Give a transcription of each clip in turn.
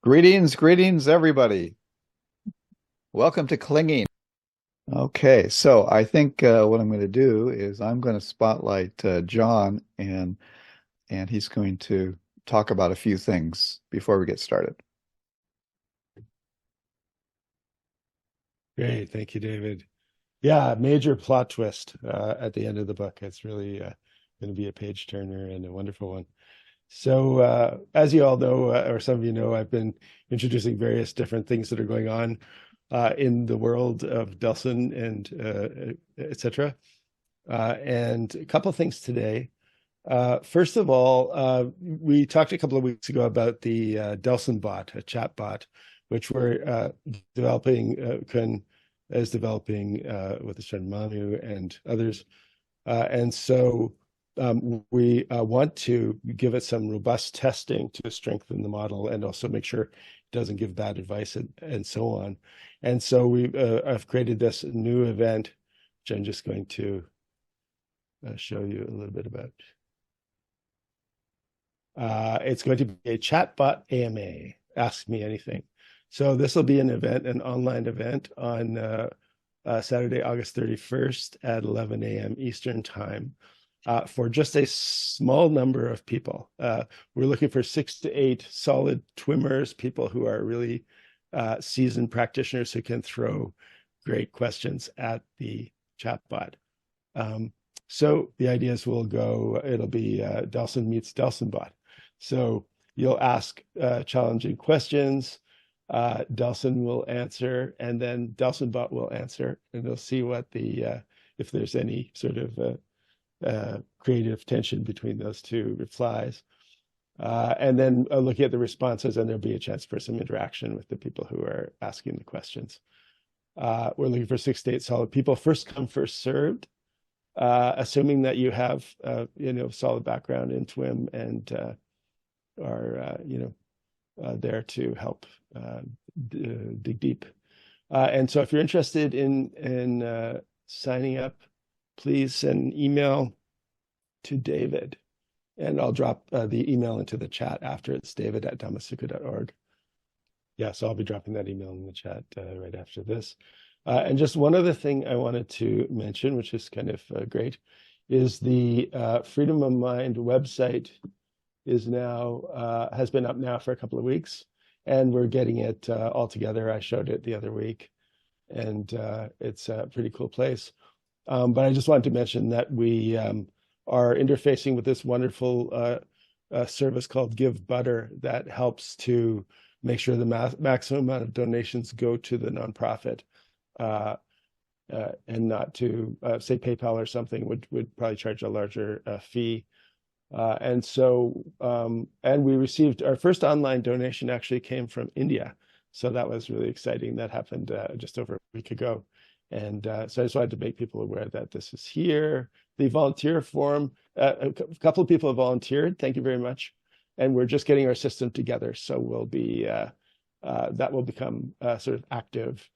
Greetings, everybody. Welcome to Clinging. Okay, so I think what I'm going to do is I'm going to spotlight John, and he's going to talk about a few things before we get started. Great. Thank you, David. Yeah, major plot twist at the end of the book. It's really going to be a page turner and a wonderful one. So, as you all know, or some of you know, I've been introducing various different things that are going on in the world of Delson and etc. And a couple of things today. First of all, we talked a couple of weeks ago about the Delson bot, a chat bot, which we're developing, is developing with his friend Manu and others. And so we want to give it some robust testing to strengthen the model and also make sure it doesn't give bad advice and so on. And so I've created this new event, which I'm just going to show you a little bit about. It's going to be a chatbot AMA, Ask Me Anything. So this will be an event, an online event on Saturday, August 31st at 11 a.m. Eastern Time for just a small number of people. We're looking for 6 to 8 solid TWIMers, people who are really seasoned practitioners who can throw great questions at the chatbot. So the idea is it'll be Delson meets Delson bot. So you'll ask challenging questions, Delson will answer, and then Delson bot will answer, and they'll see what if there's any sort of creative tension between those two replies. And then looking at the responses, and there'll be a chance for some interaction with the people who are asking the questions. We're looking for 6 to 8 solid people. First come, first served. Assuming that you have, solid background in TWIM and are, there to help dig deep. And so if you're interested in signing up, please send an email to David, and I'll drop the email into the chat after. It's david@dhammasukha.org. Yeah, so I'll be dropping that email in the chat right after this. And just one other thing I wanted to mention, which is kind of great, is the Freedom of Mind website is now has been up now for a couple of weeks, and we're getting it all together. I showed it the other week, and it's a pretty cool place. But I just wanted to mention that we are interfacing with this wonderful service called Give Butter that helps to make sure the maximum amount of donations go to the nonprofit. And not to say PayPal or something would probably charge a larger fee. And we received our first online donation actually came from India. So that was really exciting. That happened just over a week ago. And so I just wanted to make people aware that this is here. The volunteer form, a couple of people have volunteered. Thank you very much. And we're just getting our system together. So we'll be, that will become sort of active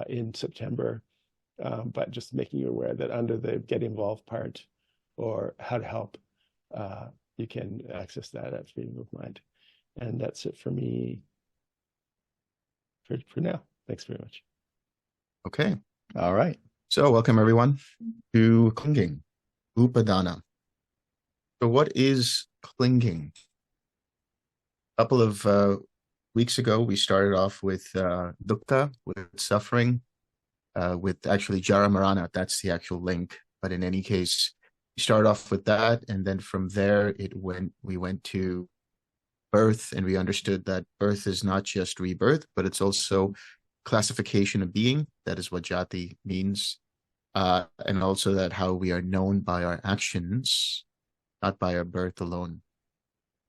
in September, but just making you aware that under the Get Involved part or How to Help, you can access that at Freedom of Mind. And that's it for me for now. Thanks very much. Okay. All right. So welcome everyone to Clinging-UPADANA. So what is clinging? A couple of weeks ago, we started off with Dukkha, with suffering, with actually Jara Marana. That's the actual link. But in any case, we started off with that. And then from there, we went to birth, and we understood that birth is not just rebirth, but it's also classification of being. That is what jati means. And also that how we are known by our actions, not by our birth alone.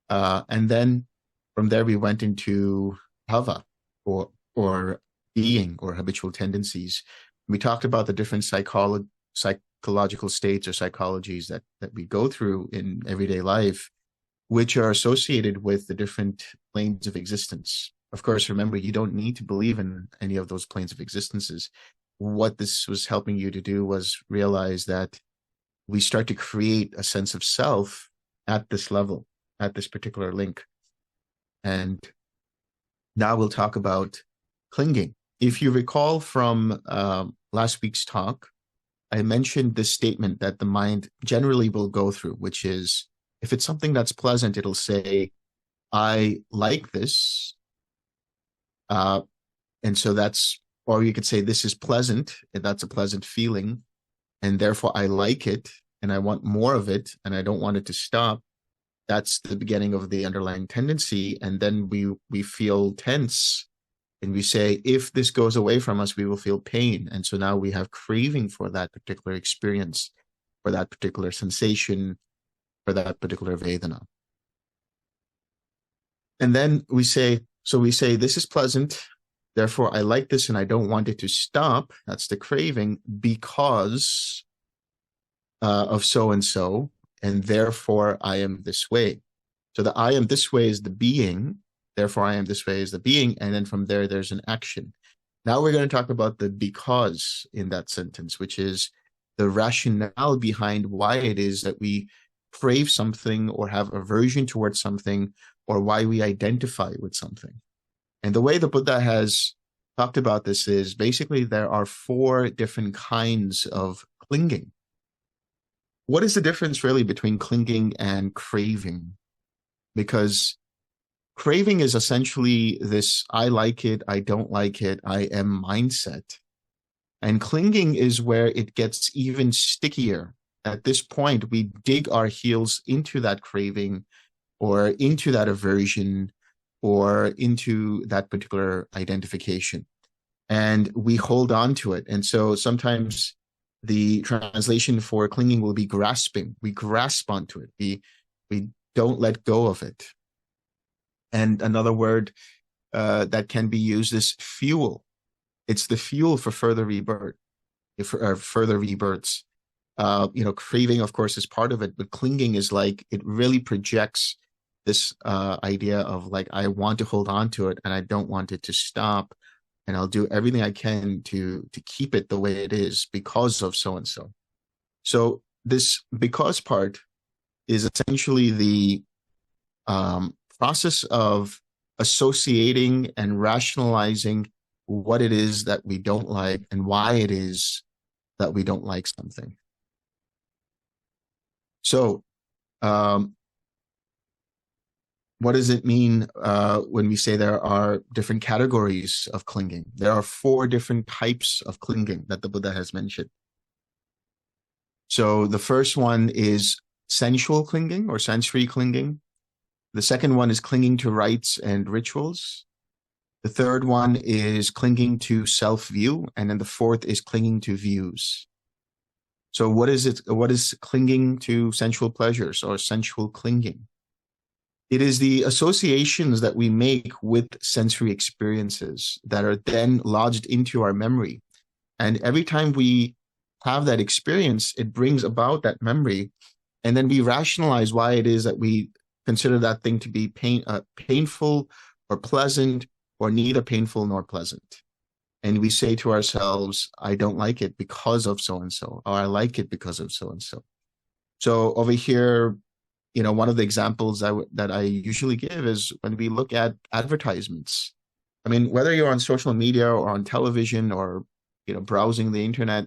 And then from there, we went into bhava, or being, or habitual tendencies. We talked about the different psychological states or psychologies that we go through in everyday life, which are associated with the different planes of existence. Of course, remember, you don't need to believe in any of those planes of existences. What this was helping you to do was realize that we start to create a sense of self at this level, at this particular link. And Now we'll talk about clinging. If you recall from last week's talk, I mentioned this statement that the mind generally will go through, which is, if it's something that's pleasant, it'll say, I like this. And so that's, or you could say, this is pleasant, and that's a pleasant feeling, and therefore I like it, and I want more of it, and I don't want it to stop. That's the beginning of the underlying tendency. And then we feel tense, and we say, if this goes away from us, we will feel pain. And so now we have craving for that particular experience, for that particular sensation, for that particular Vedana. And then we say, this is pleasant, therefore I like this and I don't want it to stop. That's the craving, because of so-and-so, and therefore I am this way. So the I am this way is the being, therefore I am this way is the being, and then from there, there's an action. Now we're going to talk about the because in that sentence, which is the rationale behind why it is that we crave something or have aversion towards something, or why we identify with something. And the way the Buddha has talked about this is basically there are 4 different kinds of clinging. What is the difference really between clinging and craving? Because craving is essentially this I like it, I don't like it, I am mindset. And clinging is where it gets even stickier. At this point, we dig our heels into that craving, or into that aversion, or into that particular identification. And we hold on to it. And so sometimes the translation for clinging will be grasping. We grasp onto it. We don't let go of it. And another word that can be used is fuel. It's the fuel for further rebirth, further rebirths. Craving, of course, is part of it, but clinging is like, it really projects this idea of like, I want to hold on to it and I don't want it to stop. And I'll do everything I can to keep it the way it is because of so-and-so. So this because part is essentially the process of associating and rationalizing what it is that we don't like and why it is that we don't like something. So what does it mean when we say there are different categories of clinging? There are 4 different types of clinging that the Buddha has mentioned. So the first one is sensual clinging or sensory clinging. The second one is clinging to rites and rituals. The third one is clinging to self-view. And then the fourth is clinging to views. So what is it? What is clinging to sensual pleasures or sensual clinging? It is the associations that we make with sensory experiences that are then lodged into our memory. And every time we have that experience, it brings about that memory. And then we rationalize why it is that we consider that thing to be painful or pleasant, or neither painful nor pleasant. And we say to ourselves, I don't like it because of so-and-so, or I like it because of so-and-so. So over here, one of the examples that I usually give is when we look at advertisements. I mean, whether you're on social media or on television or, browsing the internet,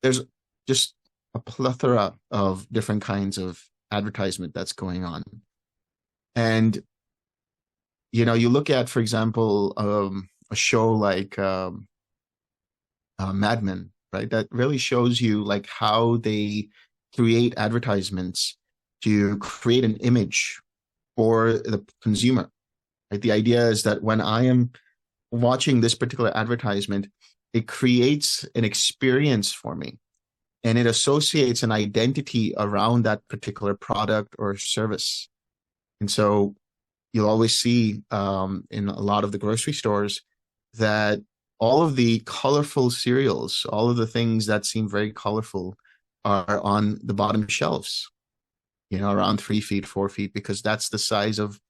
there's just a plethora of different kinds of advertisement that's going on. And, you look at, for example, a show like Mad Men, right? That really shows you like how they create advertisements to create an image for the consumer. Right? The idea is that when I am watching this particular advertisement, it creates an experience for me, and it associates an identity around that particular product or service. And so you'll always see in a lot of the grocery stores that all of the colorful cereals, all of the things that seem very colorful, are on the bottom shelves, around 3 feet, 4 feet, because that's the size of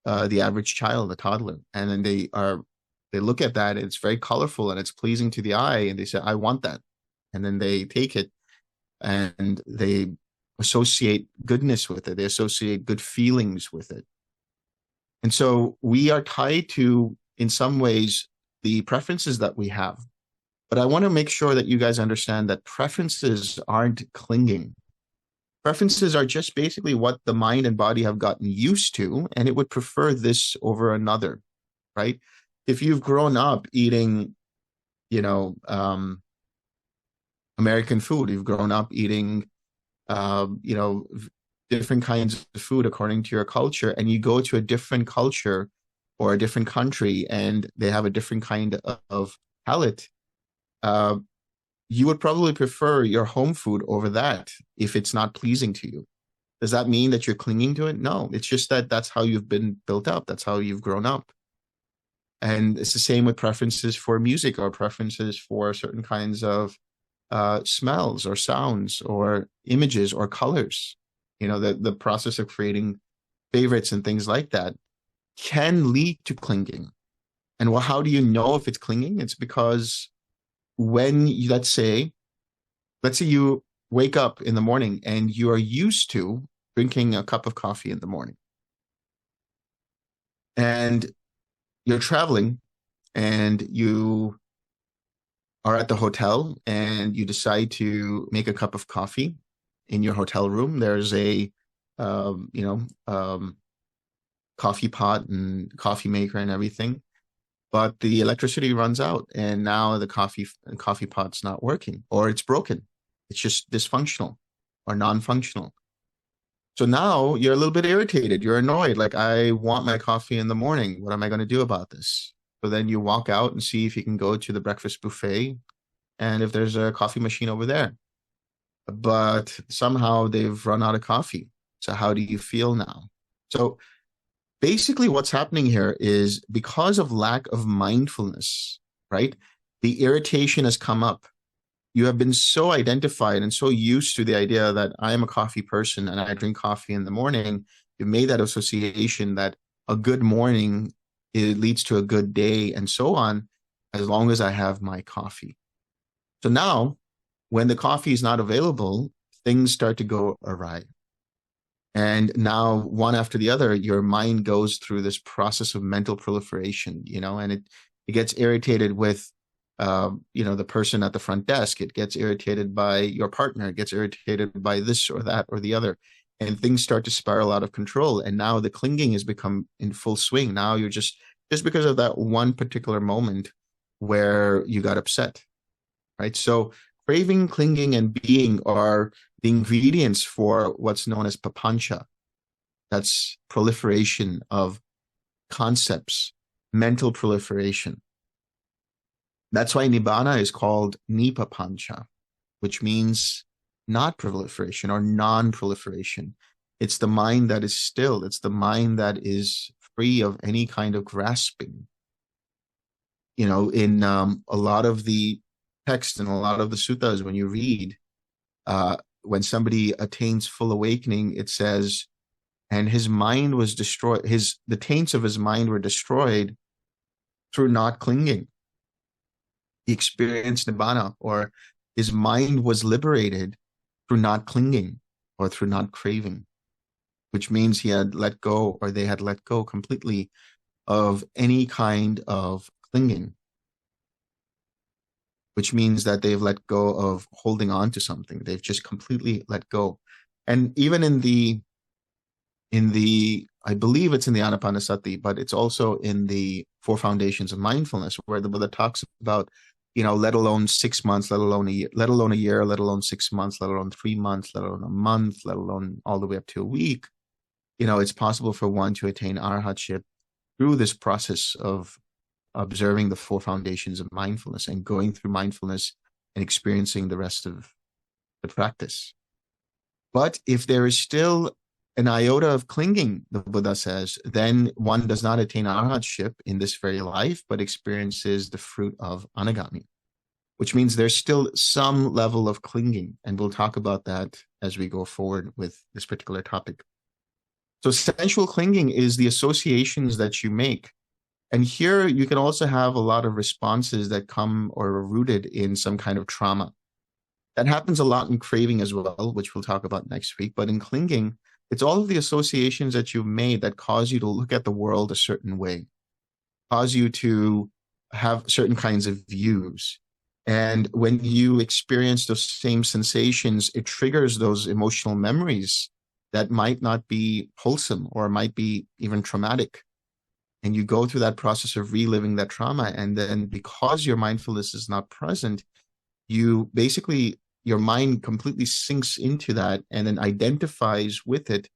the average child, a toddler. And then they look at that, and it's very colorful and it's pleasing to the eye, and they say, I want that. And then they take it and they associate goodness with it. They associate good feelings with it. And so we are tied to in some ways, the preferences that we have. But I want to make sure that you guys understand that preferences aren't clinging. Preferences are just basically what the mind and body have gotten used to, and it would prefer this over another, right? If you've grown up eating, American food, you've grown up eating, different kinds of food according to your culture, and you go to a different culture or a different country and they have a different kind of palate, you would probably prefer your home food over that if it's not pleasing to you. Does that mean that you're clinging to it? No, it's just that that's how you've been built up. That's how you've grown up. And it's the same with preferences for music or preferences for certain kinds of smells or sounds or images or colors. The process of creating favorites and things like that can lead to clinging. And how do you know if it's clinging? It's because when you, let's say you wake up in the morning and you are used to drinking a cup of coffee in the morning, and you're traveling and you are at the hotel and you decide to make a cup of coffee in your hotel room. There's a coffee pot and coffee maker and everything, but the electricity runs out and now the coffee pot's not working, or it's broken. It's just dysfunctional or non-functional. So now you're a little bit irritated. You're annoyed. Like, I want my coffee in the morning. What am I going to do about this? So then you walk out and see if you can go to the breakfast buffet and if there's a coffee machine over there. But somehow they've run out of coffee. So how do you feel now? So basically what's happening here is, because of lack of mindfulness, right? The irritation has come up. You have been so identified and so used to the idea that I am a coffee person and I drink coffee in the morning. You've made that association that a good morning, it leads to a good day and so on, as long as I have my coffee. So now when the coffee is not available, things start to go awry. And now, one after the other, your mind goes through this process of mental proliferation, and it gets irritated with, the person at the front desk. It gets irritated by your partner. It gets irritated by this or that or the other. And things start to spiral out of control. And now the clinging has become in full swing. Now you're just because of that one particular moment where you got upset, right? So craving, clinging, and being are the ingredients for what's known as papancha. That's proliferation of concepts, mental proliferation. That's why nibbana is called nipapancha, which means not proliferation or non-proliferation. It's the mind that is still. It's the mind that is free of any kind of grasping. In a lot of the text and a lot of the suttas, when you read, when somebody attains full awakening, it says, and his mind was destroyed, the taints of his mind were destroyed through not clinging. He experienced nibbana, or his mind was liberated through not clinging or through not craving, which means he had let go, or they had let go completely of any kind of clinging, which means that they've let go of holding on to something. They've just completely let go. And even in the I believe it's in the Anapanasati, but it's also in the Four Foundations of Mindfulness, where the Buddha talks about, let alone 6 months, let alone a year, let alone 6 months, let alone 3 months, let alone a month, let alone all the way up to a week. It's possible for one to attain arhatship through this process of observing the Four Foundations of Mindfulness and going through mindfulness and experiencing the rest of the practice. But if there is still an iota of clinging, the Buddha says, then one does not attain arhatship in this very life, but experiences the fruit of anagami, which means there's still some level of clinging. And we'll talk about that as we go forward with this particular topic. So sensual clinging is the associations that you make. And here you can also have a lot of responses that come or are rooted in some kind of trauma. That happens a lot in craving as well, which we'll talk about next week. But in clinging, it's all of the associations that you've made that cause you to look at the world a certain way. cause you to have certain kinds of views. And when you experience those same sensations, it triggers those emotional memories that might not be wholesome or might be even traumatic. And you go through that process of reliving that trauma. And then because your mindfulness is not present, you basically, your mind completely sinks into that and then identifies with it.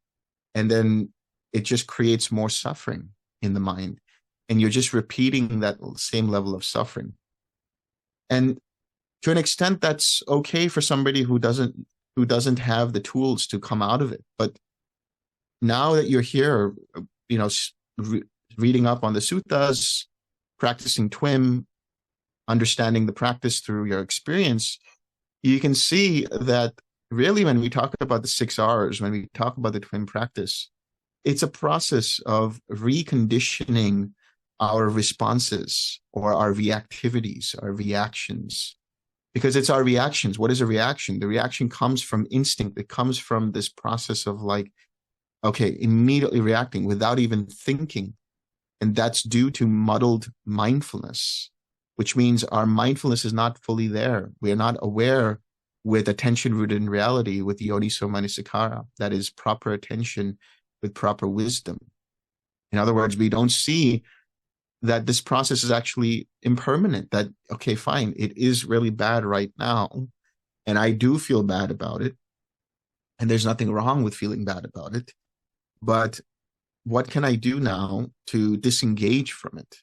And then it just creates more suffering in the mind. And you're just repeating that same level of suffering. And to an extent, that's okay for somebody who doesn't have the tools to come out of it. But now that you're here, reading up on the suttas, practicing TWIM, understanding the practice through your experience, you can see that really when we talk about the 6 R's, when we talk about the TWIM practice, it's a process of reconditioning our responses or our reactivities, our reactions. Because it's our reactions. What is a reaction? The reaction comes from instinct. It comes from this process of immediately reacting without even thinking. And that's due to muddled mindfulness, which means our mindfulness is not fully there. We are not aware with attention rooted in reality, with yoniso manasikara, that is proper attention with proper wisdom. In other words, we don't see that this process is actually impermanent, that, okay, fine, it is really bad right now, and I do feel bad about it, and there's nothing wrong with feeling bad about it, but what can I do now to disengage from it?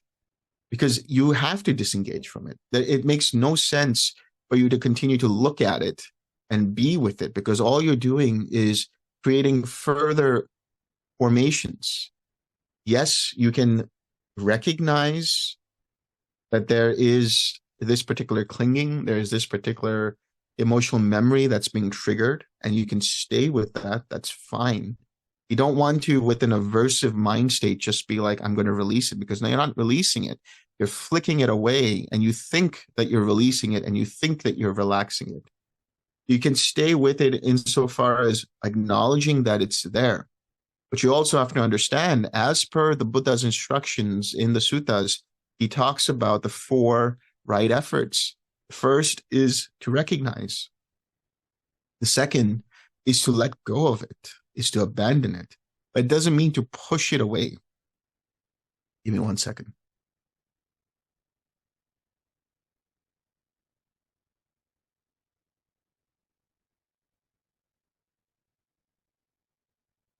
Because you have to disengage from it. It makes no sense for you to continue to look at it and be with it, because all you're doing is creating further formations. Yes, you can recognize that there is this particular clinging, there is this particular emotional memory that's being triggered, and you can stay with that. That's fine. You don't want to, with an aversive mind state, just be like, I'm going to release it, because now you're not releasing it. You're flicking it away, and you think that you're releasing it, and you think that you're relaxing it. You can stay with it insofar as acknowledging that it's there. But you also have to understand, as per the Buddha's instructions in the suttas, he talks about the 4 right efforts. The first is to recognize. The second is to let go of it, is to abandon it. But it doesn't mean to push it away. Give me 1 second.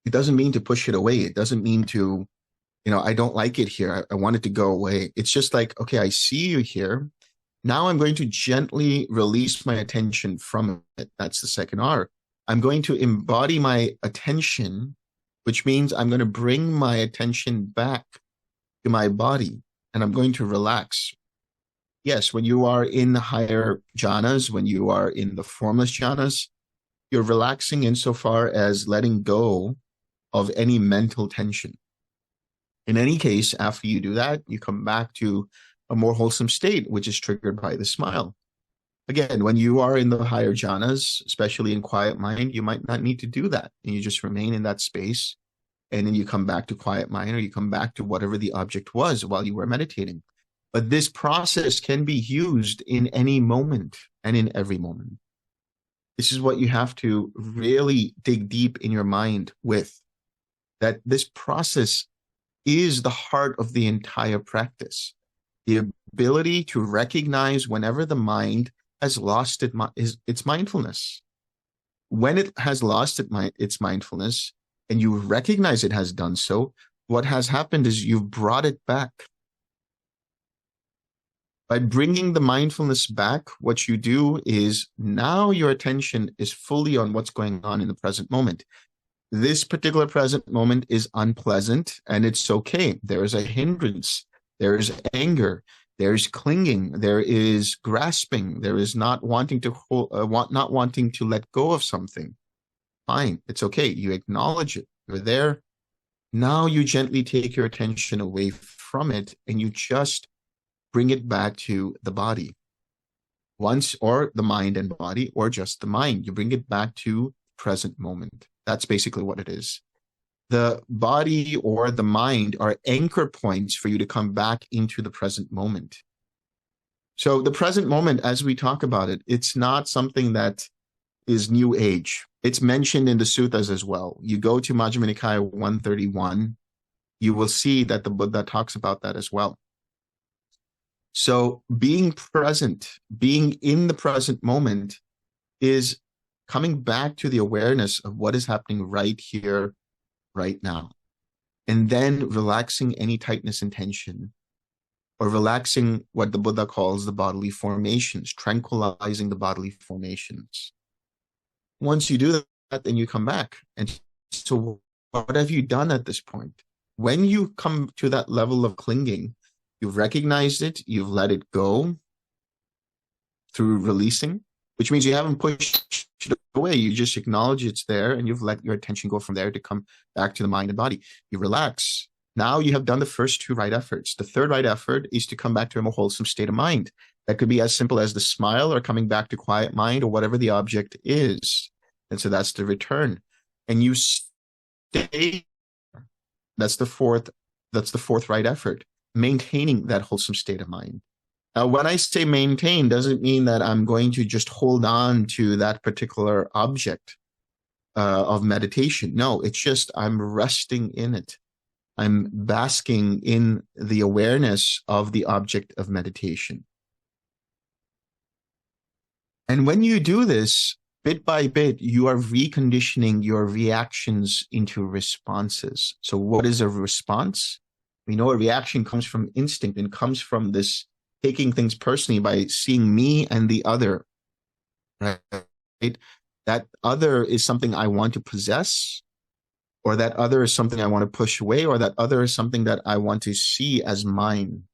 It doesn't mean to push it away. It doesn't mean to, I don't like it here. I want it to go away. It's just like, okay, I see you here. Now I'm going to gently release my attention from it. That's the second R. I'm going to embody my attention, which means I'm going to bring my attention back to my body, and I'm going to relax. Yes, when you are in the higher jhanas, when you are in the formless jhanas, you're relaxing insofar as letting go of any mental tension. In any case, after you do that, you come back to a more wholesome state, which is triggered by the smile. Again, when you are in the higher jhanas, especially in quiet mind, you might not need to do that. And you just remain in that space, and then you come back to quiet mind, or you come back to whatever the object was while you were meditating. But this process can be used in any moment and in every moment. This is what you have to really dig deep in your mind with, that this process is the heart of the entire practice. The ability to recognize whenever the mind has lost its mindfulness. When it has lost its mindfulness, and you recognize it has done so, what has happened is you've brought it back. By bringing the mindfulness back, what you do is now your attention is fully on what's going on in the present moment. This particular present moment is unpleasant, and it's okay. There is a hindrance. There is anger. There is clinging. There is grasping. There is not wanting to not wanting to let go of something. Fine, it's okay. You acknowledge it. You're there. Now you gently take your attention away from it, and you just bring it back to the body. Once, or the mind and body, or just the mind. You bring it back to present moment. That's basically what it is. the body or the mind are anchor points for you to come back into the present moment. So the present moment, as we talk about it, it's not something that is new age. It's mentioned in the suttas as well. You go to Majjhima Nikaya 131, you will see that the Buddha talks about that as well. So being present, being in the present moment is coming back to the awareness of what is happening right here, right now. And then relaxing any tightness and tension, or relaxing what the Buddha calls the bodily formations, tranquilizing the bodily formations. Once you do that, then you come back. And so what have you done at this point? When you come to that level of clinging, you've recognized it, you've let it go through releasing, which means you haven't pushed it away. You just acknowledge it's there, and you've let your attention go from there to come back to the mind and body. You relax. Now you have done the first two right efforts. The third right effort is to come back to a more wholesome state of mind. That could be as simple as the smile, or coming back to quiet mind, or whatever the object is. And so that's the return. And you stay. That's the fourth right effort, maintaining that wholesome state of mind. Now, when I say maintain, doesn't mean that I'm going to just hold on to that particular object of meditation. No, it's just I'm resting in it. I'm basking in the awareness of the object of meditation. And when you do this, bit by bit, you are reconditioning your reactions into responses. So what is a response? We know a reaction comes from instinct and comes from this taking things personally by seeing me and the other, right? That other is something I want to possess, or that other is something I want to push away, or that other is something that I want to see as mine,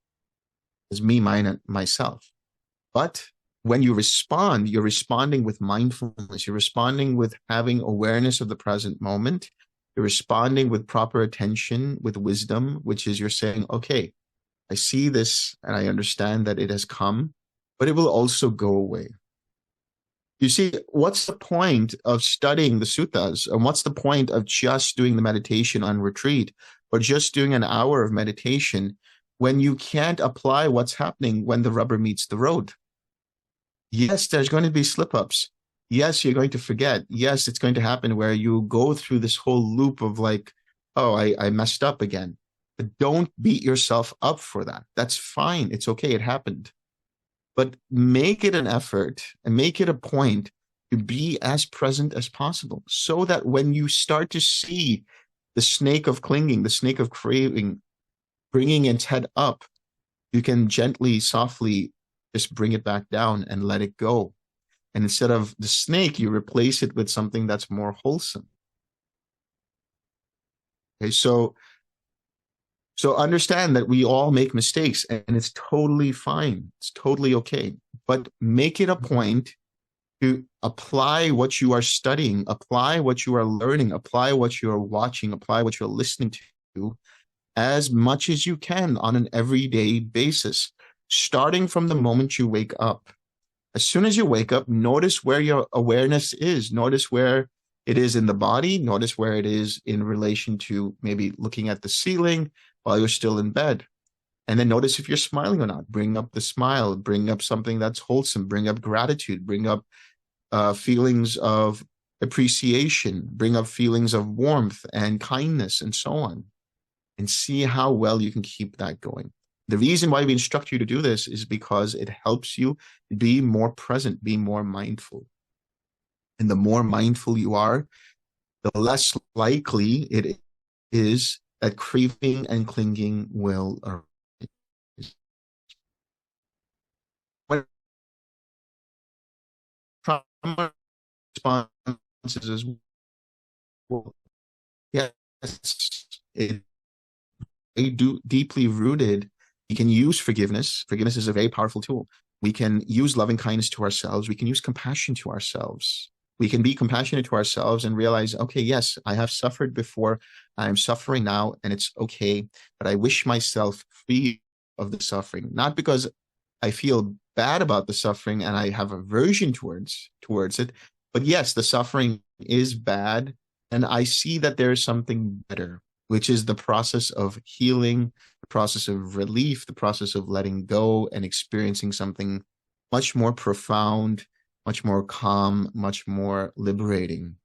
as me, mine, and myself. But when you respond, you're responding with mindfulness. You're responding with having awareness of the present moment. You're responding with proper attention, with wisdom, which is you're saying, okay, I see this and I understand that it has come, but it will also go away. You see, what's the point of studying the suttas? And what's the point of just doing the meditation on retreat, or just doing an hour of meditation when you can't apply what's happening when the rubber meets the road? Yes, there's going to be slip-ups. Yes, you're going to forget. Yes, it's going to happen where you go through this whole loop of like, oh, I messed up again. But don't beat yourself up for that. That's fine. It's okay. It happened. But make it an effort and make it a point to be as present as possible, so that when you start to see the snake of clinging, the snake of craving, bringing its head up, you can gently, softly just bring it back down and let it go. And instead of the snake, you replace it with something that's more wholesome. Okay, so understand that we all make mistakes, and it's totally fine. It's totally okay. But make it a point to apply what you are studying, apply what you are learning, apply what you are watching, apply what you're listening to as much as you can on an everyday basis, starting from the moment you wake up. As soon as you wake up, notice where your awareness is. Notice where it is in the body. Notice where it is in relation to maybe looking at the ceiling while you're still in bed. And then notice if you're smiling or not. Bring up the smile. Bring up something that's wholesome. Bring up gratitude. Bring up feelings of appreciation. Bring up feelings of warmth and kindness and so on. And see how well you can keep that going. The reason why we instruct you to do this is because it helps you be more present, be more mindful. And the more mindful you are, the less likely it is that craving and clinging will arise. Trauma responses as well. Yes, it deeply rooted. We can use forgiveness. Forgiveness is a very powerful tool. We can use loving kindness to ourselves. We can use compassion to ourselves. We can be compassionate to ourselves and realize, okay, yes, I have suffered before. I'm suffering now, and it's okay. But I wish myself free of the suffering, not because I feel bad about the suffering and I have aversion towards it. But yes, the suffering is bad. and I see that there is something better, which is the process of healing, the process of relief, the process of letting go and experiencing something much more profound, much more calm, much more liberating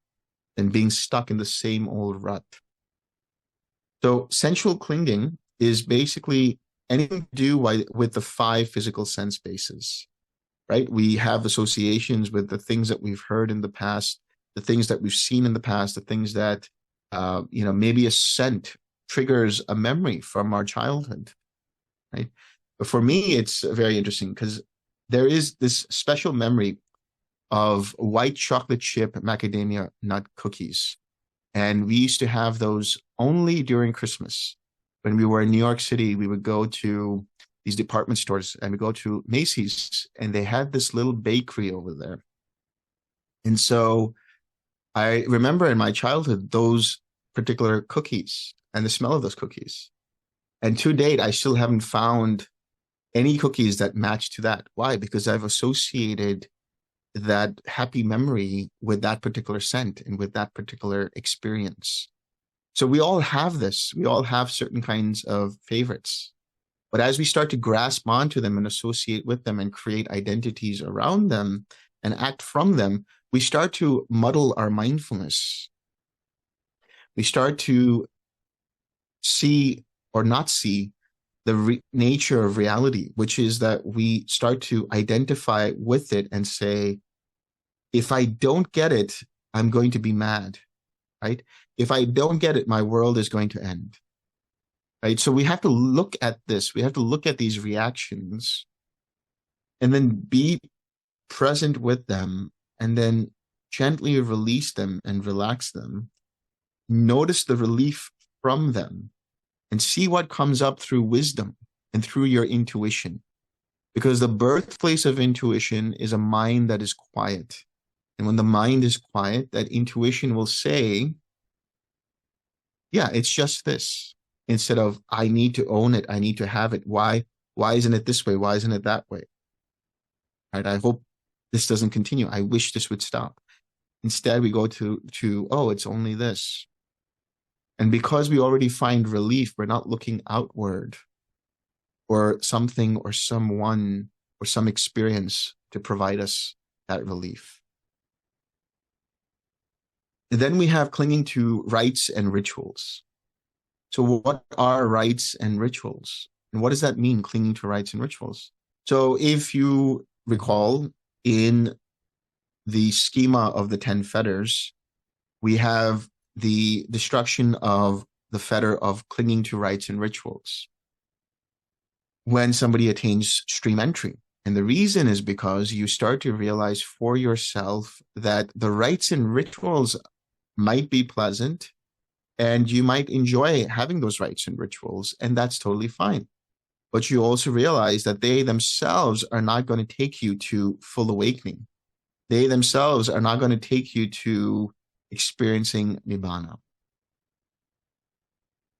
than being stuck in the same old rut. So sensual clinging is basically anything to do with the 5 physical sense bases, right? We have associations with the things that we've heard in the past, the things that we've seen in the past, the things that, maybe a scent triggers a memory from our childhood, right? But for me, it's very interesting because there is this special memory of white chocolate chip macadamia nut cookies. And we used to have those only during Christmas. When we were in New York City, we would go to these department stores and we go to Macy's, and they had this little bakery over there. And so I remember in my childhood those particular cookies and the smell of those cookies. And to date, I still haven't found any cookies that match to that. Why? Because I've associated that happy memory with that particular scent and with that particular experience. So we all have this. We all have certain kinds of favorites. But as we start to grasp onto them and associate with them and create identities around them and act from them, we start to muddle our mindfulness. We start to see or not see the nature of reality, which is that we start to identify with it and say, if I don't get it, I'm going to be mad, right? If I don't get it, my world is going to end, right? So we have to look at this. We have to look at these reactions and then be present with them and then gently release them and relax them. Notice the relief from them and see what comes up through wisdom and through your intuition. Because the birthplace of intuition is a mind that is quiet. And when the mind is quiet, that intuition will say, yeah, it's just this. Instead of, I need to own it. I need to have it. Why isn't it this way? Why isn't it that way? Right? I hope this doesn't continue. I wish this would stop. Instead, we go to, oh, it's only this. And because we already find relief, we're not looking outward or something or someone or some experience to provide us that relief. And then we have clinging to rites and rituals. So what are rites and rituals? And what does that mean, clinging to rites and rituals? So if you recall, in the schema of the 10 fetters, we have the destruction of the fetter of clinging to rites and rituals when somebody attains stream entry. And the reason is because you start to realize for yourself that the rites and rituals might be pleasant and you might enjoy having those rites and rituals, and that's totally fine. But you also realize that they themselves are not going to take you to full awakening. They themselves are not going to take you to experiencing nibbana.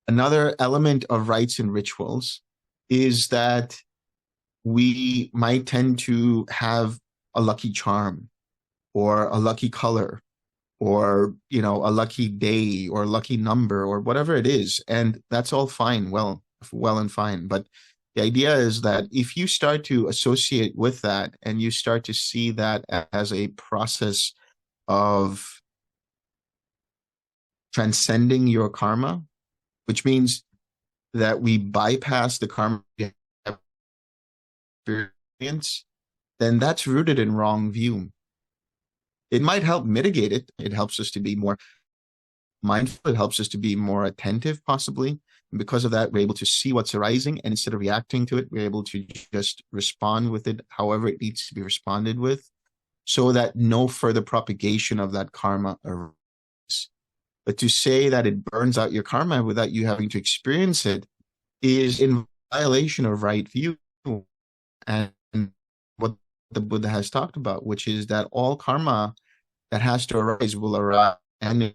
Another element of rites and rituals is that we might tend to have a lucky charm or a lucky color or, a lucky day or a lucky number or whatever it is. And that's all fine, well and fine. But the idea is that if you start to associate with that and you start to see that as a process of transcending your karma, which means that we bypass the karma experience, then that's rooted in wrong view. It might help mitigate it. It helps us to be more mindful. It helps us to be more attentive, possibly. And because of that, we're able to see what's arising. And instead of reacting to it, we're able to just respond with it however it needs to be responded with, so that no further propagation of that karma arises. But to say that it burns out your karma without you having to experience it is in violation of right view and what the Buddha has talked about, which is that all karma that has to arise will arise and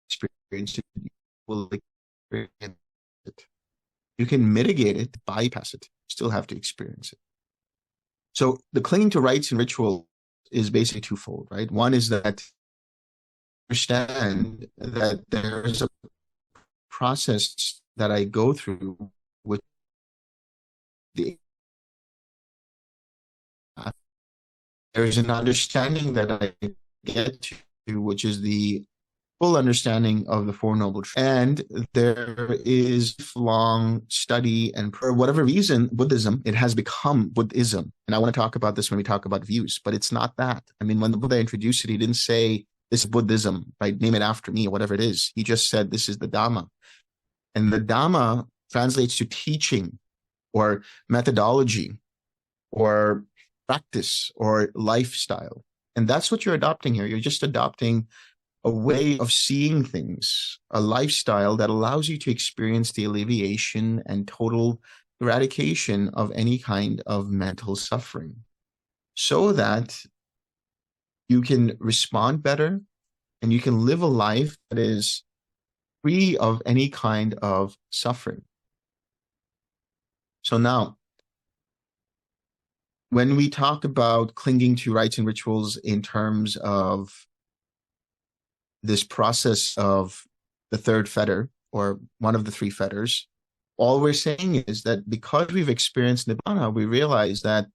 experience it. You will experience it. You can mitigate it, bypass it, still have to experience it. So the clinging to rites and ritual is basically twofold, right? One is that understand that there is a process that I go through with the there is an understanding that I get to, which is the full understanding of the Four Noble Truths. And there is long study, and for whatever reason, Buddhism, it has become Buddhism. And I want to talk about this when we talk about views, but it's not that. I mean, when the Buddha introduced it, he didn't say, this is Buddhism, right? Name it after me, or whatever it is. He just said, this is the Dhamma. And the Dhamma translates to teaching or methodology or practice or lifestyle. And that's what you're adopting here. You're just adopting a way of seeing things, a lifestyle that allows you to experience the alleviation and total eradication of any kind of mental suffering, so that you can respond better and you can live a life that is free of any kind of suffering. So now, when we talk about clinging to rites and rituals in terms of this process of the third fetter, or one of the three fetters, all we're saying is that because we've experienced Nibbana, we realize that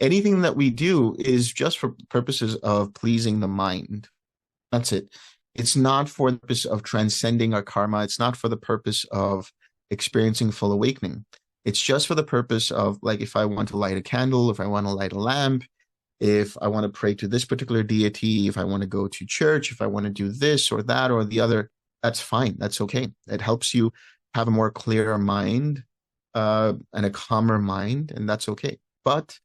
anything that we do is just for purposes of pleasing the mind. That's it. It's not for the purpose of transcending our karma. It's not for the purpose of experiencing full awakening. It's just for the purpose of, like, if I want to light a candle, if I want to light a lamp, if I want to pray to this particular deity, if I want to go to church, if I want to do this or that or the other, that's fine. That's okay. It helps you have a more clearer mind and a calmer mind, and that's okay. But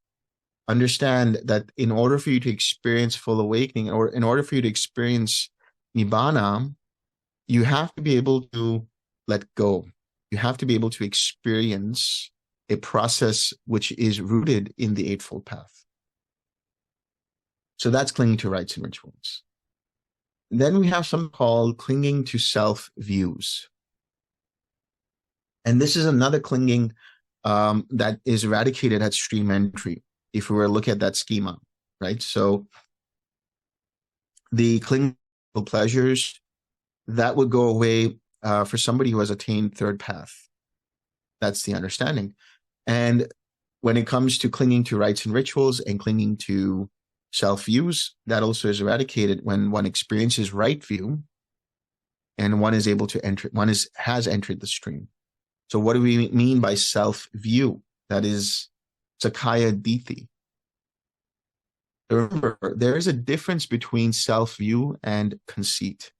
understand that in order for you to experience full awakening, or in order for you to experience Nibbana, you have to be able to let go. You have to be able to experience a process which is rooted in the Eightfold Path. So that's clinging to rites and rituals. Then we have something called clinging to self-views. And this is another clinging that is eradicated at stream entry, if we were to look at that schema, right? So the clinging to pleasures, that would go away for somebody who has attained third path. That's the understanding. And when it comes to clinging to rites and rituals and clinging to self-views, that also is eradicated when one experiences right view and one is able to enter, has entered the stream. So what do we mean by self-view? That is Sakaya Dithi. Remember, there is a difference between self-view and conceit.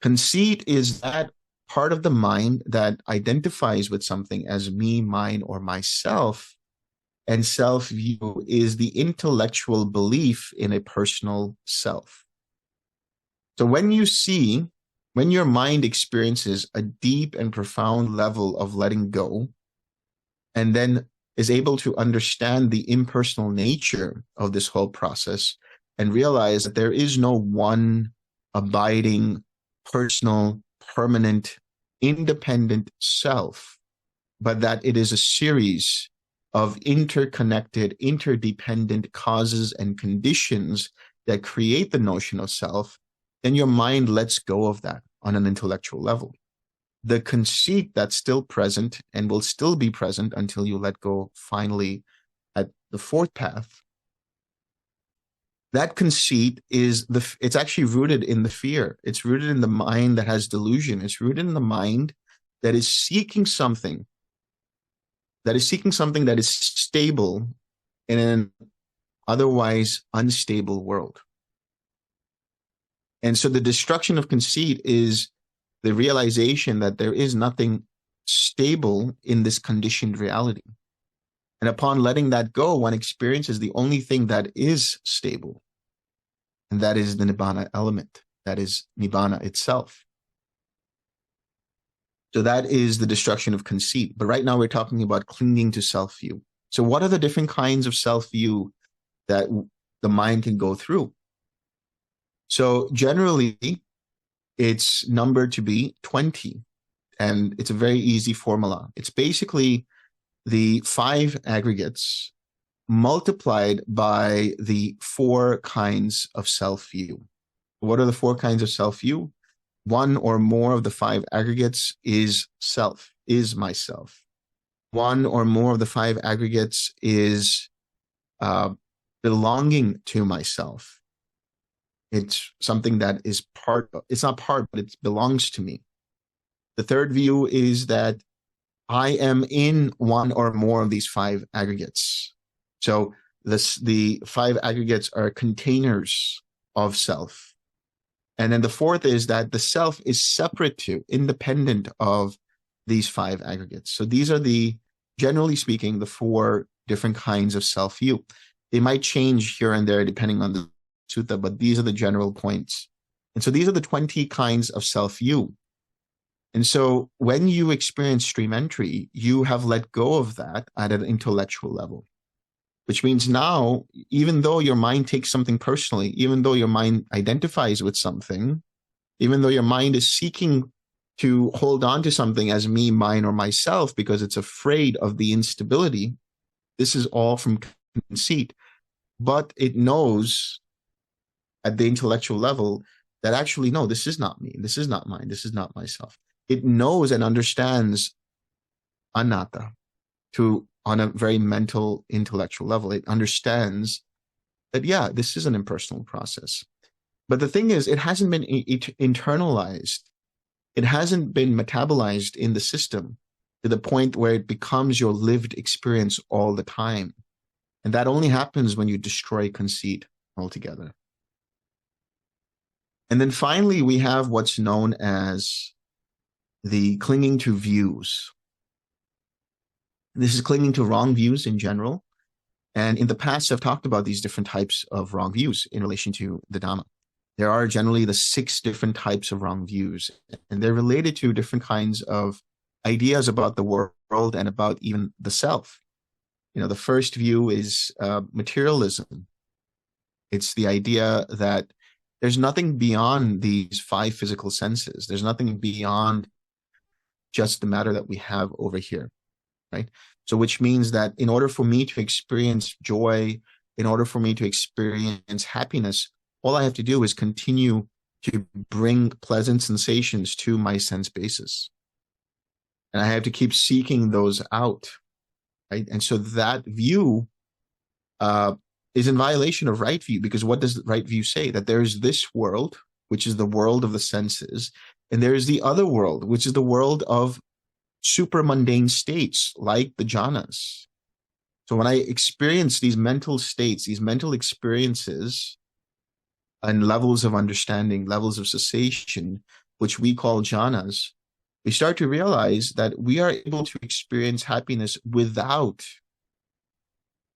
Conceit is that part of the mind that identifies with something as me, mine, or myself, and self-view is the intellectual belief in a personal self. So when your mind experiences a deep and profound level of letting go, and then is able to understand the impersonal nature of this whole process and realize that there is no one abiding, personal, permanent, independent self, but that it is a series of interconnected, interdependent causes and conditions that create the notion of self, then your mind lets go of that on an intellectual level. The conceit that's still present and will still be present until you let go finally at the fourth path, that conceit is it's actually rooted in the fear. It's rooted in the mind that has delusion. It's rooted in the mind that is seeking something that is stable in an otherwise unstable world. And so the destruction of conceit is the realization that there is nothing stable in this conditioned reality. And upon letting that go, one experiences the only thing that is stable. And that is the Nibbana element. That is Nibbana itself. So that is the destruction of conceit. But right now we're talking about clinging to self-view. So what are the different kinds of self-view that the mind can go through? So generally, it's numbered to be 20. And it's a very easy formula. It's basically the 5 aggregates multiplied by the 4 kinds of self-view. What are the four kinds of self-view? One or more of the five aggregates is self, is myself. One or more of the five aggregates is belonging to myself. It's something that is it's not part, but it belongs to me. The third view is that I am in one or more of these five aggregates. So the five aggregates are containers of self. And then the fourth is that the self is separate to, independent of these five aggregates. So these are generally speaking, the four different kinds of self-view. They might change here and there depending on the sutta, but these are the general points. And so these are the 20 kinds of self-view. And so when you experience stream entry, you have let go of that at an intellectual level, which means now, even though your mind takes something personally, even though your mind identifies with something, even though your mind is seeking to hold on to something as me, mine, or myself because it's afraid of the instability, this is all from conceit. But it knows at the intellectual level that actually, no, this is not me. This is not mine. This is not myself. It knows and understands anatta on a very mental, intellectual level. It understands that, yeah, this is an impersonal process. But the thing is, it hasn't been internalized. It hasn't been metabolized in the system to the point where it becomes your lived experience all the time. And that only happens when you destroy conceit altogether. And then finally, we have what's known as the clinging to views. This is clinging to wrong views in general. And in the past, I've talked about these different types of wrong views in relation to the Dhamma. There are generally the 6 different types of wrong views, and they're related to different kinds of ideas about the world and about even the self. You know, the first view is materialism. It's the idea that there's nothing beyond these 5 physical senses. There's nothing beyond just the matter that we have over here, right? So which means that in order for me to experience joy, in order for me to experience happiness, all I have to do is continue to bring pleasant sensations to my sense basis. And I have to keep seeking those out, right? And so that view is in violation of right view, because what does right view say? That there's this world, which is the world of the senses, and there's the other world, which is the world of super mundane states like the jhanas. So when I experience these mental states, these mental experiences and levels of understanding, levels of cessation, which we call jhanas, we start to realize that we are able to experience happiness without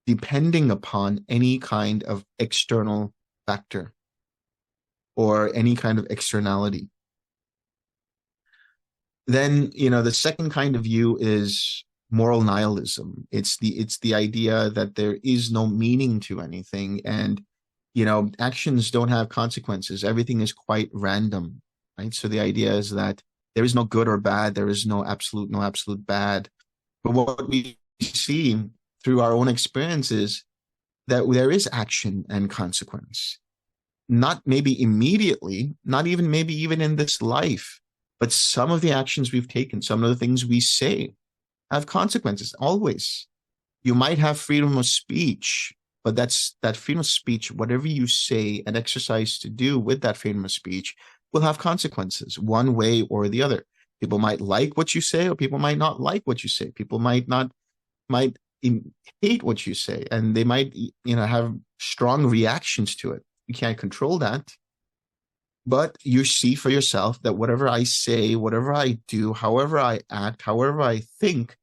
depending upon any kind of external factor or any kind of externality. Then, you know, the second kind of view is moral nihilism. It's the idea that there is no meaning to anything, and, you know, actions don't have consequences. Everything is quite random, right? So the idea is that there is no good or bad. There is no absolute bad. But what we see through our own experiences, that there is action and consequence. Not maybe immediately, not even maybe even in this life, but some of the actions we've taken, some of the things we say have consequences, always. You might have freedom of speech, but that freedom of speech, whatever you say and exercise to do with that freedom of speech, will have consequences one way or the other. People might like what you say, or people might not like what you say. People might hate what you say, and they might, you know, have strong reactions to it. You can't control that. But you see for yourself that whatever I say, whatever I do, however I act, however I think,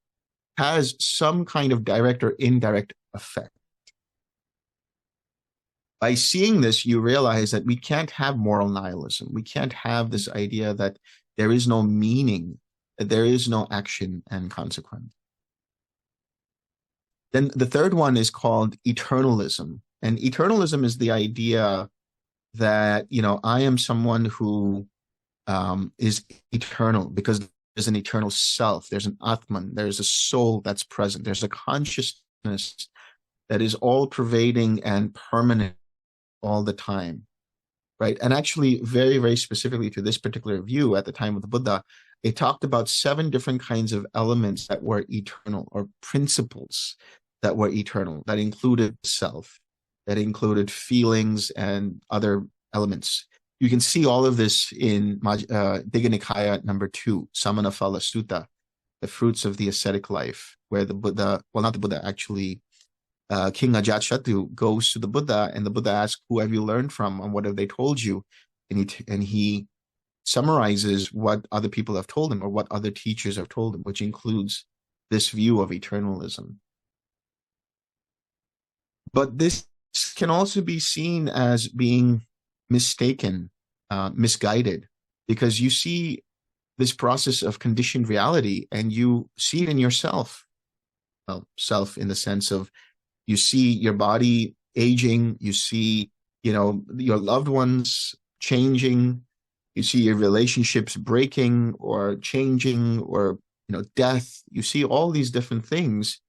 has some kind of direct or indirect effect. By seeing this, you realize that we can't have moral nihilism. We can't have this idea that there is no meaning, that there is no action and consequence. Then the third one is called eternalism. And eternalism is the idea that, you know, I am someone who is eternal because there's an eternal self, there's an Atman, there's a soul that's present, there's a consciousness that is all pervading and permanent all the time. right? And actually, very, very specifically to this particular view at the time of the Buddha, it talked about 7 different kinds of elements that were eternal, or principles that were eternal, that included self, that included feelings and other elements. You can see all of this in Digha Nikaya number 2, Samanaphala Sutta, the fruits of the ascetic life, where the Buddha, well, not the Buddha, actually, King Ajatashattu goes to the Buddha, and the Buddha asks, who have you learned from, and what have they told you? And he summarizes what other people have told him, or what other teachers have told him, which includes this view of eternalism. But this can also be seen as being mistaken, misguided, because you see this process of conditioned reality and you see it in yourself. Well, self in the sense of you see your body aging, you see, your loved ones changing, you see your relationships breaking or changing, or, death. You see all these different things.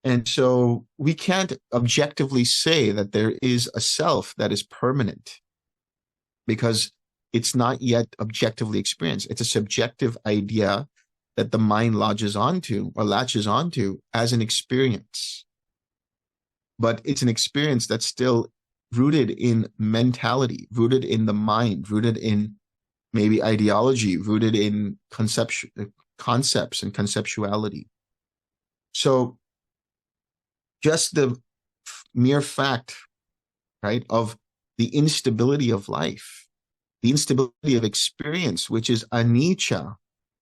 And so we can't objectively say that there is a self that is permanent, because it's not yet objectively experienced. It's a subjective idea that the mind latches onto as an experience. But it's an experience that's still rooted in mentality, rooted in the mind, rooted in maybe ideology, rooted in concepts and conceptuality. So just the mere fact, right, of the instability of life, the instability of experience, which is anicca,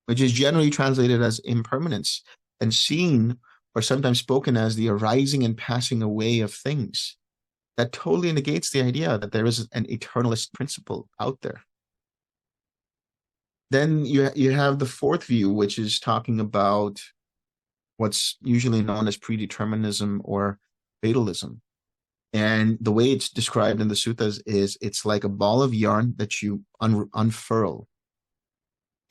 which is generally translated as impermanence, and seen or sometimes spoken as the arising and passing away of things, that totally negates the idea that there is an eternalist principle out there. Then you have the 4th view, which is talking about what's usually known as predeterminism or fatalism. And the way it's described in the suttas is it's like a ball of yarn that you unfurl.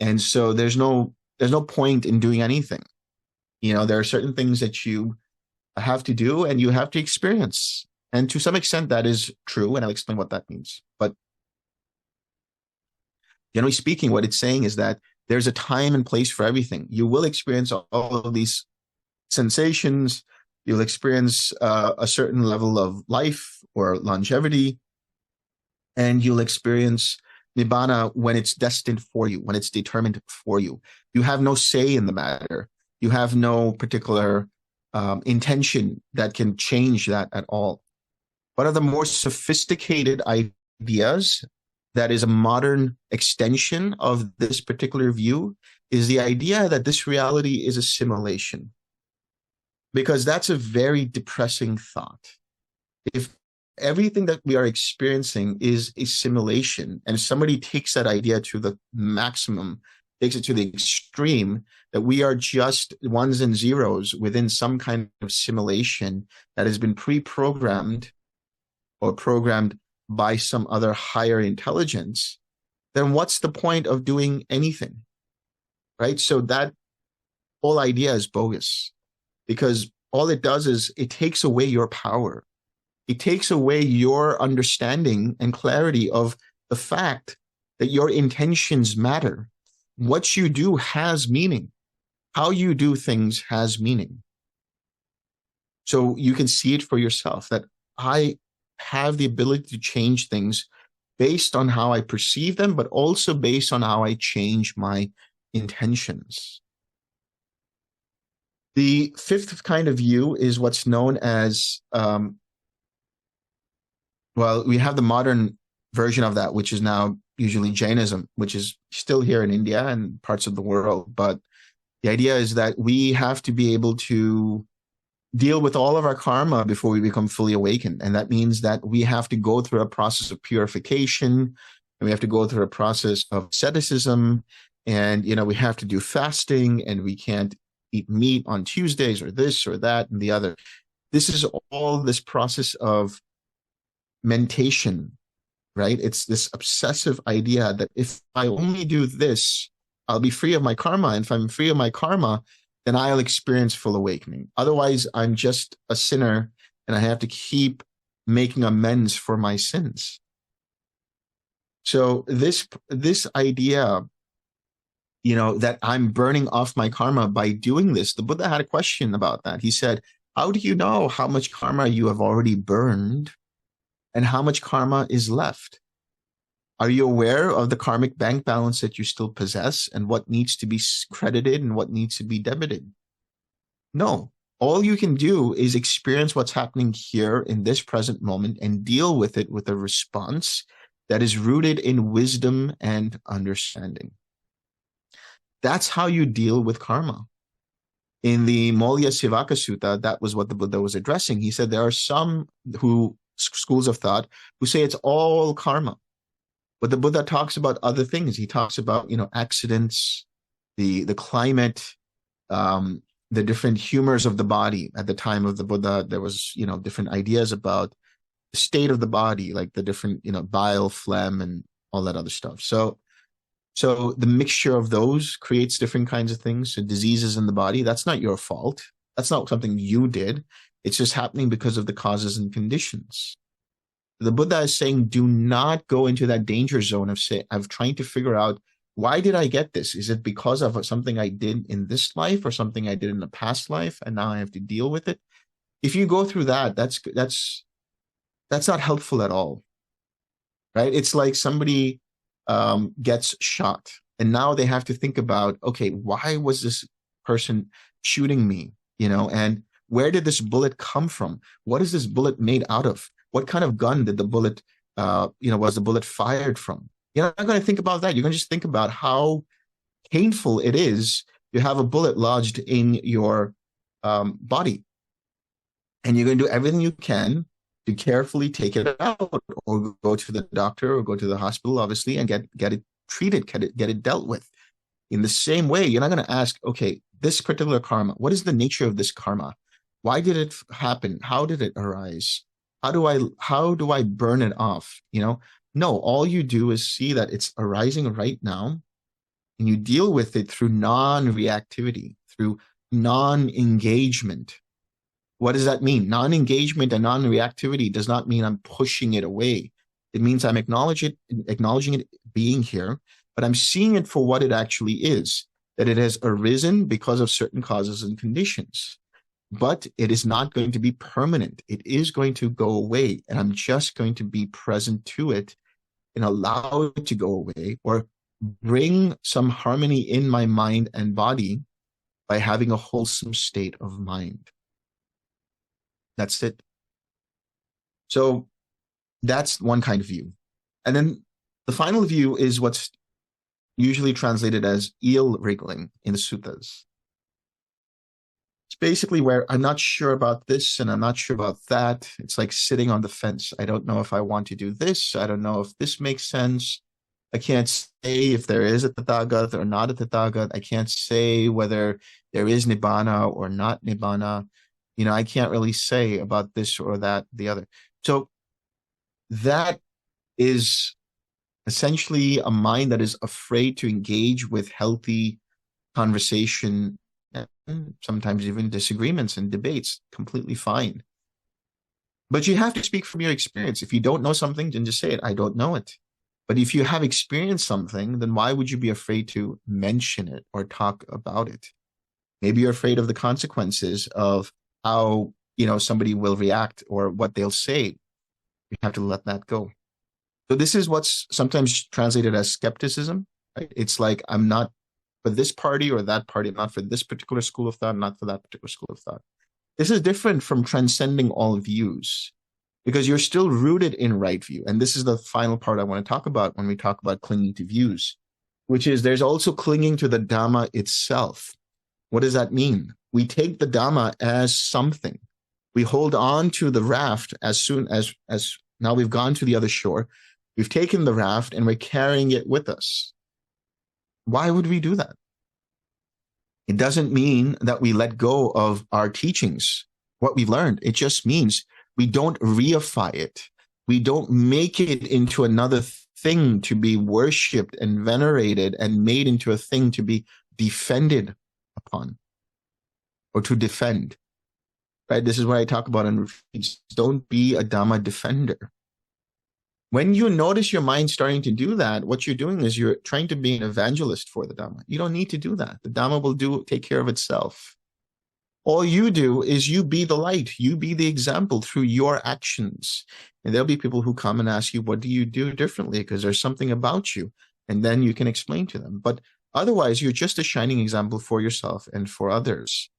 And so there's no point in doing anything. There are certain things that you have to do and you have to experience. And to some extent that is true, and I'll explain what that means. But generally speaking, what it's saying is that there's a time and place for everything. You will experience all of these sensations. You'll experience a certain level of life or longevity, and you'll experience nibbana when it's destined for you, when it's determined for you. You have no say in the matter. You have no particular intention that can change that at all. One of the more sophisticated ideas that is a modern extension of this particular view is the idea that this reality is a simulation. Because that's a very depressing thought. If everything that we are experiencing is a simulation, and if somebody takes that idea to the maximum, takes it to the extreme, that we are just ones and zeros within some kind of simulation that has been pre-programmed or programmed by some other higher intelligence, then what's the point of doing anything, right? So that whole idea is bogus, because all it does is it takes away your power. It takes away your understanding and clarity of the fact that your intentions matter. What you do has meaning. How you do things has meaning. So you can see it for yourself, that I have the ability to change things based on how I perceive them, but also based on how I change my intentions. The 5th kind of view is what's known as, we have the modern version of that, which is now usually Jainism, which is still here in India and parts of the world. But the idea is that we have to be able to deal with all of our karma before we become fully awakened. And that means that we have to go through a process of purification, and we have to go through a process of asceticism, and, we have to do fasting, and we can't eat meat on Tuesdays, or this or that and the other. This is all this process of mentation, right? It's this obsessive idea that if I only do this, I'll be free of my karma. And if I'm free of my karma, then I'll experience full awakening. Otherwise, I'm just a sinner and I have to keep making amends for my sins. So this idea, that I'm burning off my karma by doing this, the Buddha had a question about that. He said, how do you know how much karma you have already burned and how much karma is left? Are you aware of the karmic bank balance that you still possess and what needs to be credited and what needs to be debited? No. All you can do is experience what's happening here in this present moment and deal with it with a response that is rooted in wisdom and understanding. That's how you deal with karma. In the Molya Sivaka Sutta, that was what the Buddha was addressing. He said there are some schools of thought who say it's all karma. But the Buddha talks about other things. He talks about, accidents, the climate, the different humors of the body. At the time of the Buddha, there was, different ideas about the state of the body, like the different, bile, phlegm, and all that other stuff. So the mixture of those creates different kinds of things. So diseases in the body, that's not your fault. That's not something you did. It's just happening because of the causes and conditions. The Buddha is saying, do not go into that danger zone of trying to figure out, why did I get this? Is it because of something I did in this life or something I did in the past life and now I have to deal with it? If you go through that, that's not helpful at all, right? It's like somebody gets shot and now they have to think about, okay, why was this person shooting me? And where did this bullet come from? What is this bullet made out of? What kind of gun did the bullet, was the bullet fired from? You're not going to think about that. You're going to just think about how painful it is to have a bullet lodged in your body. And you're going to do everything you can to carefully take it out or go to the doctor or go to the hospital, obviously, and get it treated, get it dealt with. In the same way, you're not going to ask, okay, this particular karma, what is the nature of this karma? Why did it happen? How did it arise? How do I burn it off? No, all you do is see that it's arising right now and you deal with it through non-reactivity, through non-engagement. What does that mean? Non-engagement and non-reactivity does not mean I'm pushing it away. It means I'm acknowledging it being here, but I'm seeing it for what it actually is, that it has arisen because of certain causes and conditions. But it is not going to be permanent. It is going to go away, and I'm just going to be present to it and allow it to go away or bring some harmony in my mind and body by having a wholesome state of mind. That's it. So that's one kind of view. And then the final view is what's usually translated as eel wriggling in the suttas. It's basically where I'm not sure about this and I'm not sure about that. It's like sitting on the fence. I don't know if I want to do this. I don't know if this makes sense. I can't say if there is a Tathagat or not a Tathagat. I can't say whether there is Nibbana or not Nibbana. I can't really say about this or that, the other. So that is essentially a mind that is afraid to engage with healthy conversation and sometimes even disagreements and debates. Completely fine. But you have to speak from your experience. If you don't know something, then just say it. I don't know it. But if you have experienced something, then why would you be afraid to mention it or talk about it? Maybe you're afraid of the consequences of how, somebody will react or what they'll say. You have to let that go. So this is what's sometimes translated as skepticism, right? It's like, I'm not for this party or that party. I'm not for this particular school of thought, not for that particular school of thought. This is different from transcending all views because you're still rooted in right view. And this is the final part I want to talk about when we talk about clinging to views, which is there's also clinging to the Dhamma itself. What does that mean? We take the Dhamma as something. We hold on to the raft as soon as now we've gone to the other shore. We've taken the raft and we're carrying it with us. Why would we do that? It doesn't mean that we let go of our teachings, what we learned. It just means we don't reify it. We don't make it into another thing to be worshipped and venerated and made into a thing to be defended upon or to defend. Right? This is what I talk about in retreats. Don't be a Dhamma defender. When you notice your mind starting to do that, what you're doing is you're trying to be an evangelist for the Dhamma. You don't need to do that. The Dhamma will take care of itself. All you do is you be the light. You be the example through your actions. And there'll be people who come and ask you, what do you do differently? Because there's something about you. And then you can explain to them. But otherwise, you're just a shining example for yourself and for others.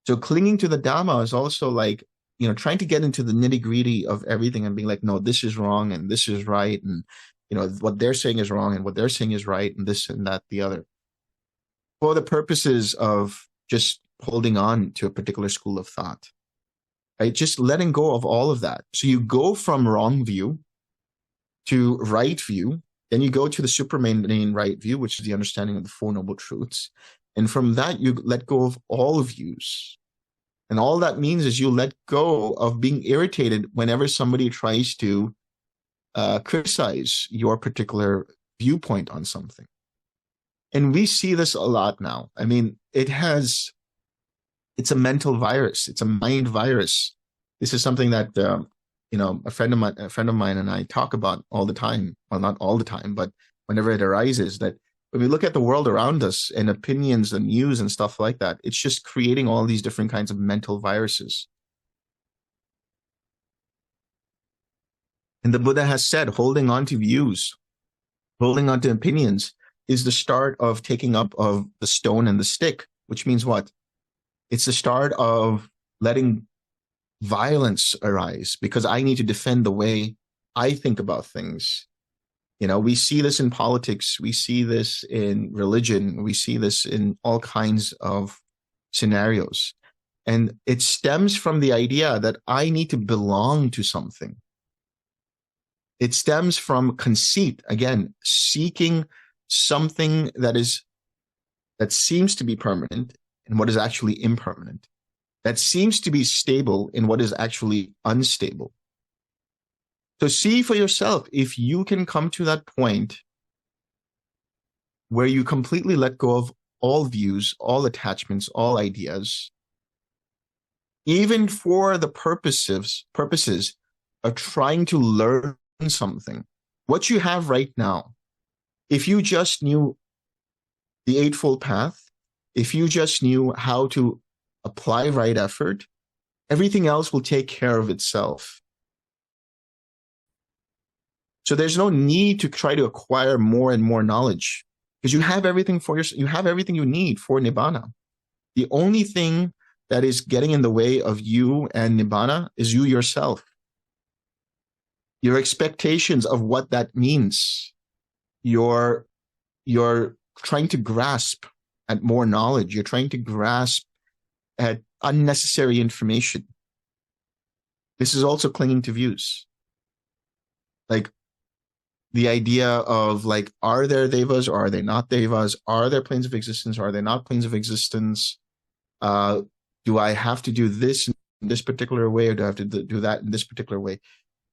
So clinging to the Dhamma is also like, trying to get into the nitty-gritty of everything and being like, no, this is wrong and this is right. And, what they're saying is wrong and what they're saying is right and this and that, the other. For the purposes of just holding on to a particular school of thought, right? Just letting go of all of that. So you go from wrong view to right view, then you go to the supermain right view, which is the understanding of the Four Noble Truths. And from that, you let go of all views. And all that means is you let go of being irritated whenever somebody tries to criticize your particular viewpoint on something. And we see this a lot now. I mean, it's a mental virus. It's a mind virus. This is something that, a friend of mine and I talk about all the time. Well, not all the time, but whenever it arises, that when we look at the world around us and opinions and news and stuff like that, it's just creating all these different kinds of mental viruses. And the Buddha has said, holding on to views, holding on to opinions is the start of taking up of the stone and the stick, which means what? It's the start of letting violence arise because I need to defend the way I think about things. We see this in politics. We see this in religion. We see this in all kinds of scenarios. And it stems from the idea that I need to belong to something. It stems from conceit, again, seeking something that seems to be permanent in what is actually impermanent, that seems to be stable in what is actually unstable. So see for yourself if you can come to that point where you completely let go of all views, all attachments, all ideas, even for the purposes of trying to learn something. What you have right now, if you just knew the Eightfold Path, if you just knew how to apply right effort, everything else will take care of itself. So there's no need to try to acquire more and more knowledge because you have everything you have everything you need for Nibbana. The only thing that is getting in the way of you and Nibbana is you yourself. Your expectations of what that means. You're trying to grasp at more knowledge. You're trying to grasp at unnecessary information. This is also clinging to views. Like the idea of are there devas or are they not devas? Are there planes of existence or are they not planes of existence? Do I have to do this in this particular way or do I have to do that in this particular way?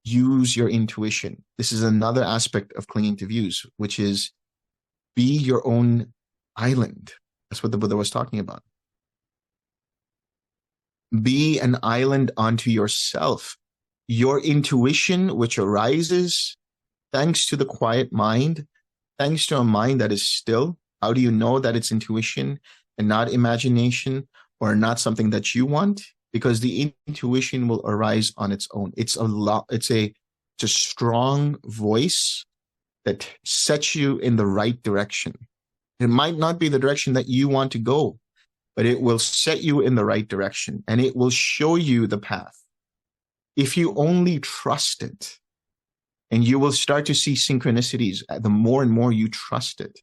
Use your intuition. This is another aspect of clinging to views, which is be your own island. That's what the Buddha was talking about. Be an island unto yourself. Your intuition, which arises thanks to the quiet mind, thanks to a mind that is still. How do you know that it's intuition and not imagination or not something that you want? Because the intuition will arise on its own. It's a strong voice that sets you in the right direction. It might not be the direction that you want to go, but it will set you in the right direction and it will show you the path. If you only trust it, and you will start to see synchronicities the more and more you trust it.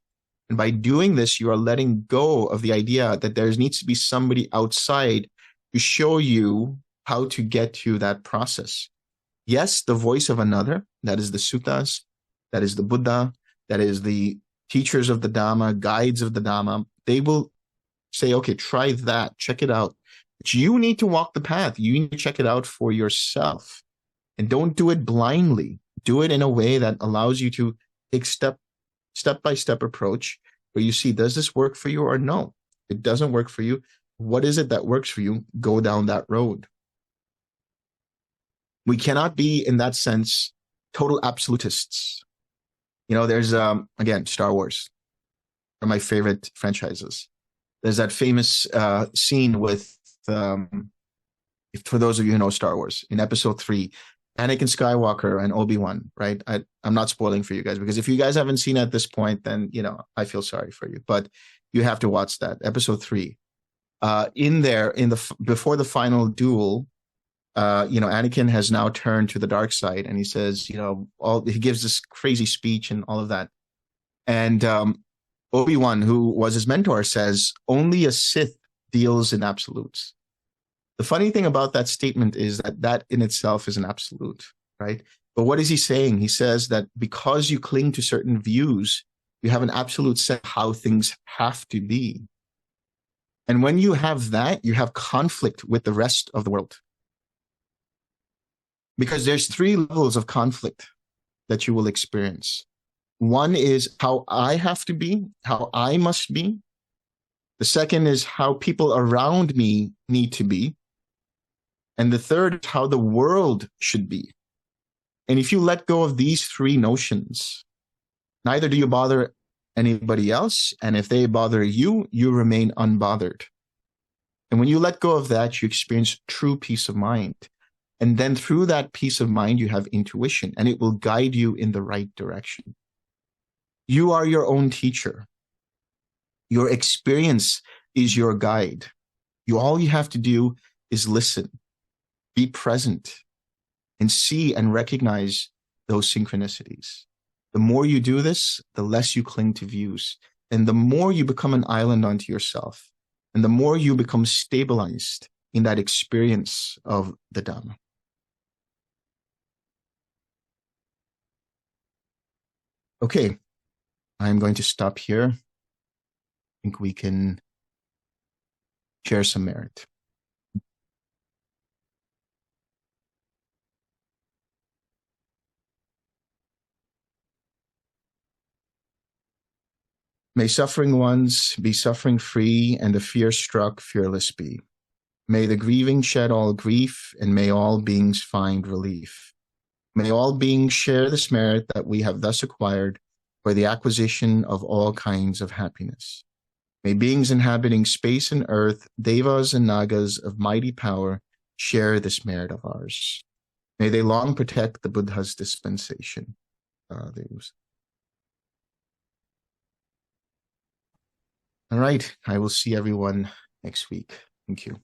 And by doing this, you are letting go of the idea that there needs to be somebody outside to show you how to get to that process. Yes, the voice of another, that is the suttas, that is the Buddha, that is the teachers of the Dhamma, guides of the Dhamma, they will say, okay, try that, check it out. But you need to walk the path. You need to check it out for yourself. And don't do it blindly. Do it in a way that allows you to take step-by-step approach where you see, does this work for you or no? It doesn't work for you. What is it that works for you? Go down that road. We cannot be, in that sense, total absolutists. There's again, Star Wars, one of my favorite franchises. There's that famous scene with for those of you who know Star Wars, in episode 3, Anakin Skywalker and Obi-Wan, right? I'm not spoiling for you guys, because if you guys haven't seen it at this point, then, I feel sorry for you, but you have to watch that. Episode 3. Before the final duel, Anakin has now turned to the dark side, and he says, he gives this crazy speech and all of that. And Obi-Wan, who was his mentor, says, only a Sith deals in absolutes. The funny thing about that statement is that in itself is an absolute, right? But what is he saying? He says that because you cling to certain views, you have an absolute sense of how things have to be. And when you have that, you have conflict with the rest of the world. Because there's 3 levels of conflict that you will experience. One is how I have to be, how I must be. The second is how people around me need to be. And the third is how the world should be. And if you let go of these 3 notions, neither do you bother anybody else. And if they bother you, you remain unbothered. And when you let go of that, you experience true peace of mind. And then through that peace of mind, you have intuition, and it will guide you in the right direction. You are your own teacher. Your experience is your guide. All you have to do is listen, be present, and see and recognize those synchronicities. The more you do this, the less you cling to views, and the more you become an island unto yourself, and the more you become stabilized in that experience of the Dhamma. Okay, I'm going to stop here. I think we can share some merit. May suffering ones be suffering free, and the fear-struck fearless be. May the grieving shed all grief, and may all beings find relief. May all beings share this merit that we have thus acquired for the acquisition of all kinds of happiness. May beings inhabiting space and earth, devas and nagas of mighty power, share this merit of ours. May they long protect the Buddha's dispensation. All right, I will see everyone next week. Thank you.